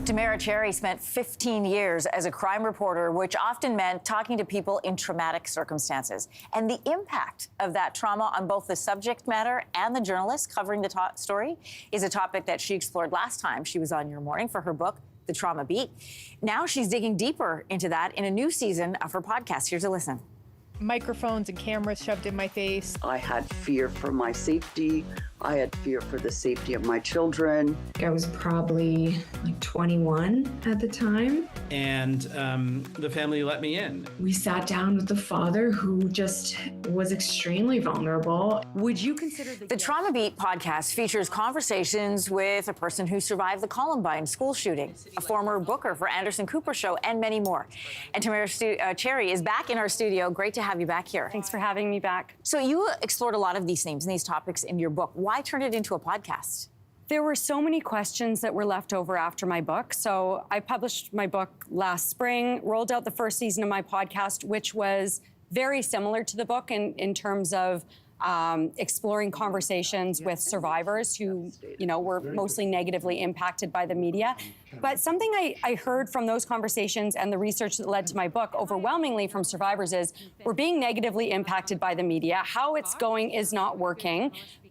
Tamara Cherry spent 15 years as a crime reporter, which often meant talking to people in traumatic circumstances. And the impact of that trauma on both the subject matter and the journalist covering the story is a topic that she explored last time she was on Your Morning for her book, The Trauma Beat. Now she's digging deeper into that in a new season of her podcast. Here's a listen. Microphones and cameras shoved in my face. I had fear for my safety. I had fear for the safety of my children. I was probably like 21 at the time. And the family let me in. We sat down with the father who just was extremely vulnerable. Would you consider the Trauma Beat podcast features conversations with a person who survived the Columbine school shooting, a former booker for Anderson Cooper Show, and many more. And Tamara Cherry is back in our studio. Great to have you back here. Thanks for having me back. So you explored a lot of these themes and these topics in your book. Why turn it into a podcast? There were so many questions that were left over after my book. So I published my book last spring, rolled out the first season of my podcast, which was very similar to the book in terms of exploring conversations with survivors who, were mostly negatively impacted by the media. But something I heard from those conversations and the research that led to my book overwhelmingly from survivors is we're being negatively impacted by the media. How it's going is not working.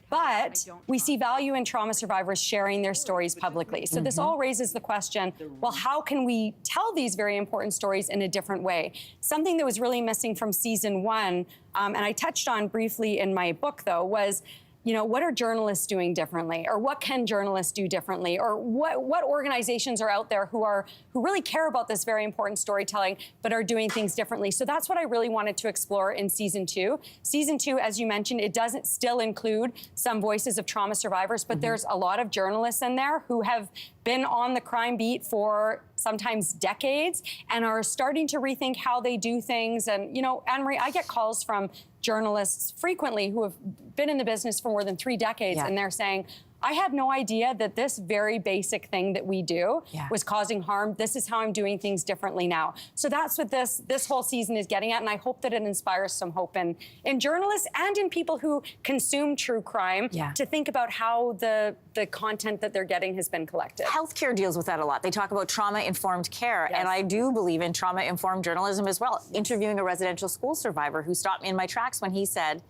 But we see value in trauma survivors sharing their stories publicly. So this all raises the question, well, how can we tell these very important stories in a different way? Something that was really missing from season one, and I touched on briefly in my book, though, was what are journalists doing differently? Or what can journalists do differently? Or what organizations are out there who really care about this very important storytelling, but are doing things differently? So that's what I really wanted to explore in season two. Season two, as you mentioned, it doesn't still include some voices of trauma survivors, but there's a lot of journalists in there who have been on the crime beat for sometimes decades and are starting to rethink how they do things. And, Anne-Marie, I get calls from journalists frequently who have been in the business for more than 3 decades, and they're saying, I had no idea that this very basic thing that we do was causing harm. This is how I'm doing things differently now. So that's what this whole season is getting at, and I hope that it inspires some hope in journalists and in people who consume true crime to think about how the content that they're getting has been collected. Healthcare deals with that a lot. They talk about trauma-informed care, and I do believe in trauma-informed journalism as well. Interviewing a residential school survivor who stopped me in my tracks when he said,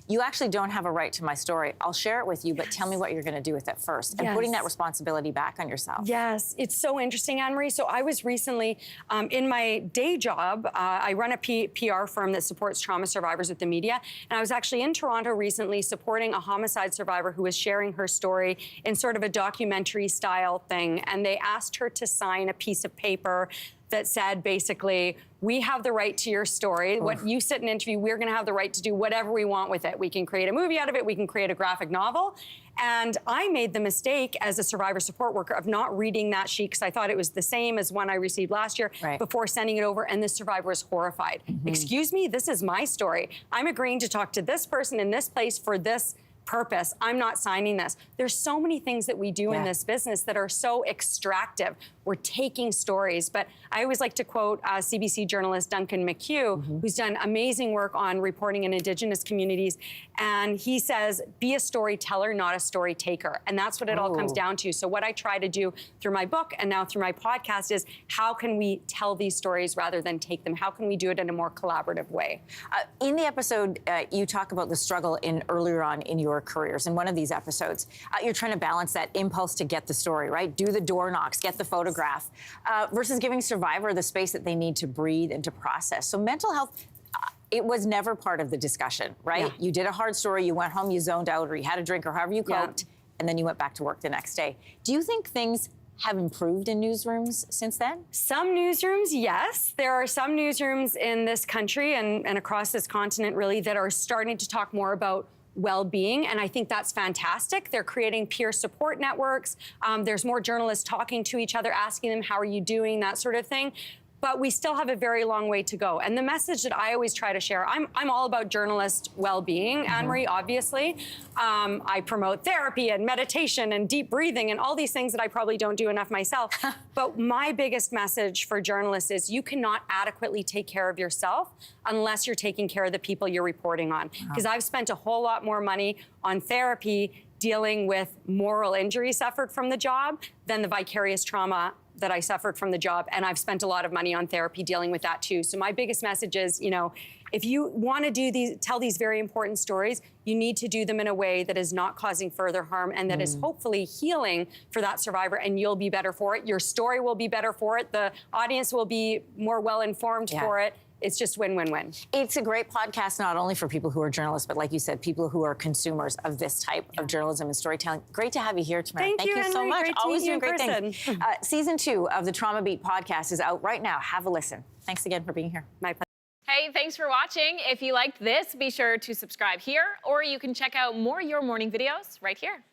you actually don't have a right to my story. I'll share it with you, but tell me what you're going to do with it first. And putting that responsibility back on yourself. Yes, it's so interesting, Anne-Marie. So I was recently, in my day job, I run a PR firm that supports trauma survivors with the media. And I was actually in Toronto recently supporting a homicide survivor who was sharing her story in sort of a documentary style thing. And they asked her to sign a piece of paper that said, basically, we have the right to your story. What you sit and interview, we're going to have the right to do whatever we want with it. We can create a movie out of it. We can create a graphic novel. And I made the mistake as a survivor support worker of not reading that sheet because I thought it was the same as one I received last year before sending it over. And the survivor was horrified. Excuse me, this is my story. I'm agreeing to talk to this person in this place for this purpose. I'm not signing this. There's so many things that we do in this business that are so extractive. We're taking stories. But I always like to quote CBC journalist Duncan McEwen, who's done amazing work on reporting in Indigenous communities. And he says, be a storyteller, not a story taker. And that's what it all comes down to. So what I try to do through my book and now through my podcast is how can we tell these stories rather than take them? How can we do it in a more collaborative way? In the episode, you talk about the struggle earlier on in your careers. In one of these episodes, you're trying to balance that impulse to get the story, right? Do the door knocks, get the photograph, versus giving survivor the space that they need to breathe and to process. So mental health, it was never part of the discussion, right? You did a hard story, you went home, you zoned out, or you had a drink, or however you coped, and then you went back to work the next day. Do you think things have improved in newsrooms since then? Some newsrooms, yes. There are some newsrooms in this country and across this continent, really, that are starting to talk more about well-being, and I think that's fantastic. They're creating peer support networks. There's more journalists talking to each other, asking them, how are you doing, that sort of thing. But we still have a very long way to go. And the message that I always try to share, I'm all about journalist well-being, Anne-Marie, obviously. I promote therapy and meditation and deep breathing and all these things that I probably don't do enough myself. But my biggest message for journalists is you cannot adequately take care of yourself unless you're taking care of the people you're reporting on. Because I've spent a whole lot more money on therapy dealing with moral injury suffered from the job than the vicarious trauma that I suffered from the job. And I've spent a lot of money on therapy dealing with that too. So my biggest message is, you know, if you want to tell these very important stories, you need to do them in a way that is not causing further harm and that is hopefully healing for that survivor, and you'll be better for it. Your story will be better for it. The audience will be more well-informed for it. It's just win-win-win. It's a great podcast, not only for people who are journalists, but like you said, people who are consumers of this type of journalism and storytelling. Great to have you here, Tamara. Thank you so Anne-Marie. much. Great to Always meet you doing in great person. things. Season 2 of the Trauma Beat podcast is out right now. Have a listen. Thanks again for being here. My pleasure. Hey, thanks for watching. If you liked this, be sure to subscribe here, or you can check out more Your Morning videos right here.